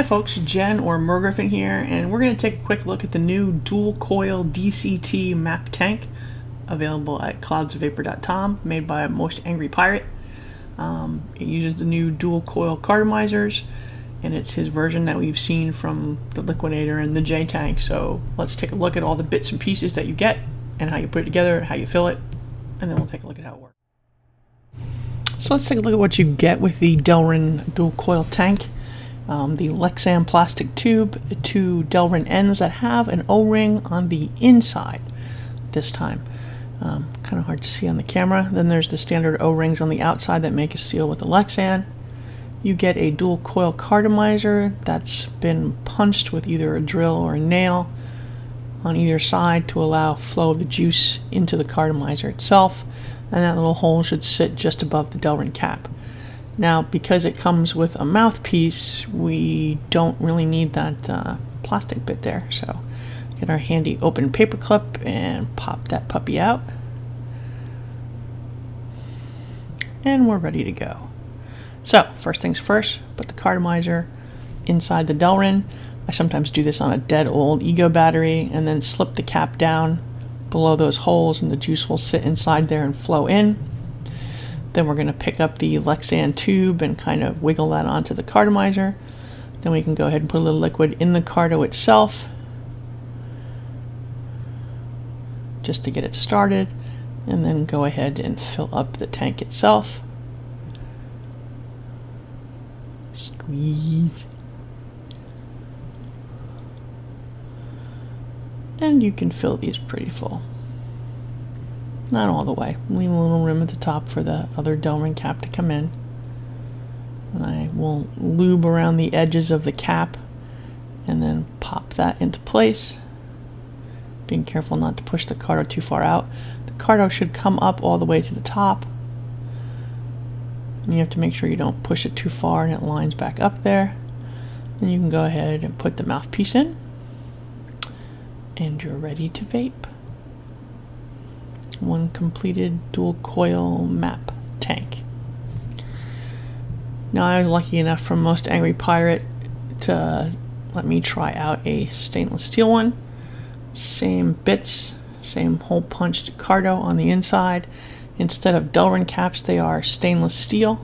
folks, Jen or Mergriffin here, and we're going to take a quick look at the new Dual Coil DCT map tank available at cloudsofvapor.com, made by Most Angry Pirate. It uses the new Dual Coil cartomizers, and it's his version that we've seen from the Liquidator and the J tank. So let's take a look at all the bits and pieces that you get and how you put it together, how you fill it, and then we'll take a look at how it works. So let's take a look at what you get with the Delrin Dual Coil tank. The Lexan plastic tube, two Delrin ends that have an O-ring on the inside this time. Kind of hard to see on the camera. Then there's the standard O-rings on the outside that make a seal with the Lexan. You get a dual coil cartomizer that's been punched with either a drill or a nail on either side to allow flow of the juice into the cartomizer itself, and that little hole should sit just above the Delrin cap. Now, because it comes with a mouthpiece, we don't really need that plastic bit there. So get our handy open paper clip and pop that puppy out. And we're ready to go. So first things first, put the cartomizer inside the Delrin. I sometimes do this on a dead old Ego battery, and then slip the cap down below those holes, and the juice will sit inside there and flow in. Then we're going to pick up the Lexan tube and kind of wiggle that onto the cartomizer. Then we can go ahead and put a little liquid in the carto itself just to get it started, and then go ahead and fill up the tank itself. Squeeze. And you can fill these pretty full. Not all the way. Leave a little rim at the top for the other Delrin cap to come in. And I will lube around the edges of the cap and then pop that into place. Being careful not to push the carto too far out. The carto should come up all the way to the top. And you have to make sure you don't push it too far and it lines back up there. Then you can go ahead and put the mouthpiece in. And you're ready to vape. One completed dual coil map tank. Now, I was lucky enough from Most Angry Pirate to let me try out a stainless steel one. Same bits, same hole punched carto on the inside. Instead of Delrin caps, they are stainless steel.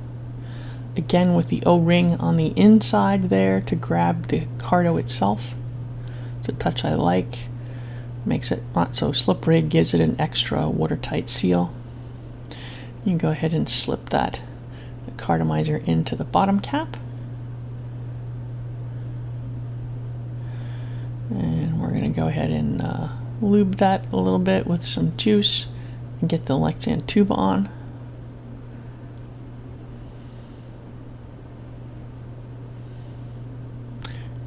Again, with the O-ring on the inside there to grab the carto itself. It's a touch I like. Makes it not so slippery, gives it an extra watertight seal. You can go ahead and slip the cartomizer into the bottom cap. And we're going to go ahead and lube that a little bit with some juice and get the Lexan tube on.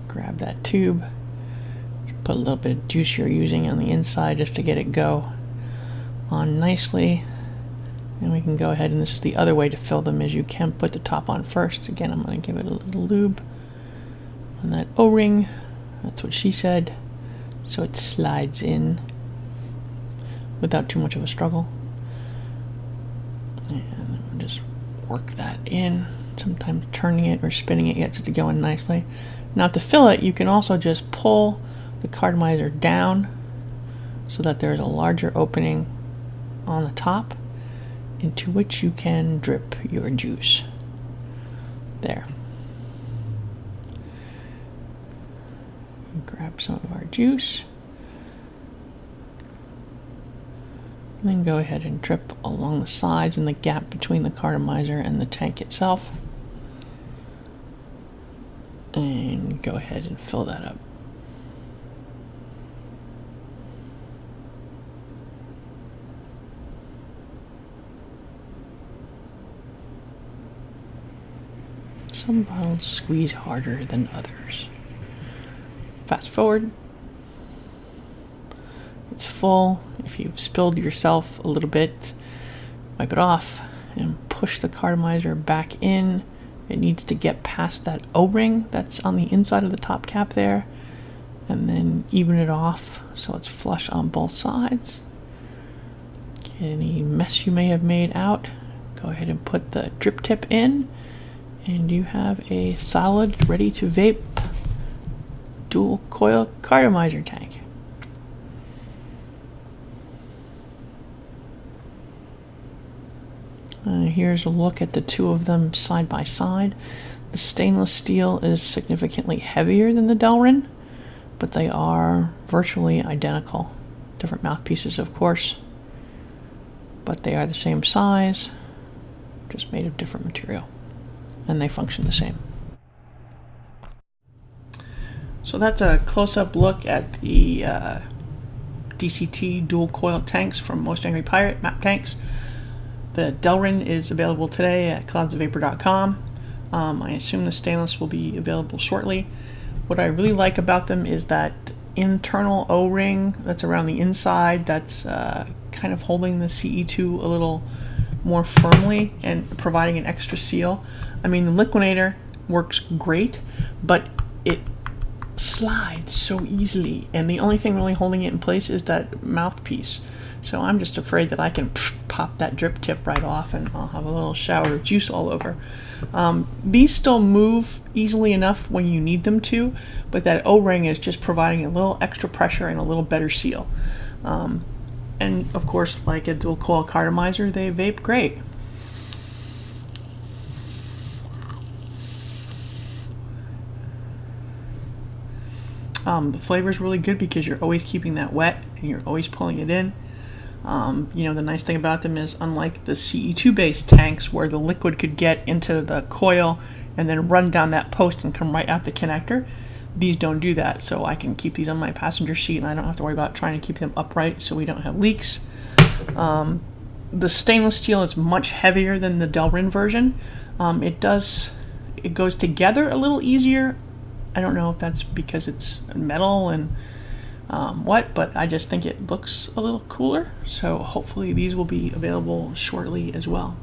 Grab that tube. Put a little bit of juice you're using on the inside just to get it go on nicely. And we can go ahead, and this is the other way to fill them, is you can put the top on first. Again, I'm going to give it a little lube on that O-ring. That's what she said. So it slides in without too much of a struggle. And we'll just work that in. Sometimes turning it or spinning it gets it to go in nicely. Now to fill it, you can also just pull the cartomizer down so that there's a larger opening on the top into which you can drip your juice. There. Grab some of our juice and then go ahead and drip along the sides and the gap between the cartomizer and the tank itself, and go ahead and fill that up. Some bottles squeeze harder than others. Fast forward. It's full. If you've spilled yourself a little bit, wipe it off and push the cartomizer back in. It needs to get past that O-ring that's on the inside of the top cap there, and then even it off so it's flush on both sides. Any mess you may have made out, go ahead and put the drip tip in, and you have a solid, ready to vape dual coil cartomizer tank. Here's a look at the two of them side by side. The stainless steel is significantly heavier than the Delrin, but they are virtually identical. Different mouthpieces, of course, but they are the same size, just made of different material, and they function the same. So that's a close-up look at the DCT dual coil tanks from Most Angry Pirate map tanks. The Delrin is available today at cloudsofvapor.com. I assume the stainless will be available shortly. What I really like about them is that internal O-ring that's around the inside that's kind of holding the CE2 a little more firmly and providing an extra seal. I mean, the Liquinator works great, but it slides so easily, and the only thing really holding it in place is that mouthpiece. So I'm just afraid that I can pop that drip tip right off and I'll have a little shower of juice all over. These still move easily enough when you need them to, but that O-ring is just providing a little extra pressure and a little better seal. And of course, like a dual coil cartomizer, they vape great. The flavor is really good because you're always keeping that wet and you're always pulling it in. You know, the nice thing about them is, unlike the CE2 based tanks where the liquid could get into the coil and then run down that post and come right out the connector, these don't do that. So I can keep these on my passenger seat and I don't have to worry about trying to keep them upright so we don't have leaks. The stainless steel is much heavier than the Delrin version. It goes together a little easier. I don't know if that's because it's metal and but I just think it looks a little cooler. So hopefully these will be available shortly as well.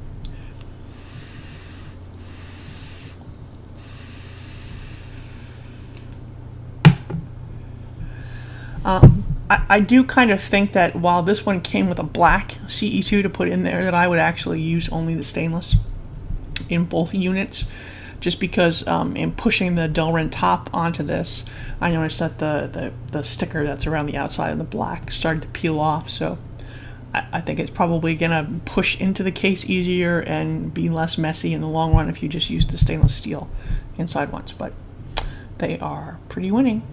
I do kind of think that while this one came with a black CE2 to put in there, that I would actually use only the stainless in both units. Just because in pushing the Delrin top onto this, I noticed that the sticker that's around the outside of the black started to peel off. So I think it's probably going to push into the case easier and be less messy in the long run if you just use the stainless steel inside ones. But they are pretty winning.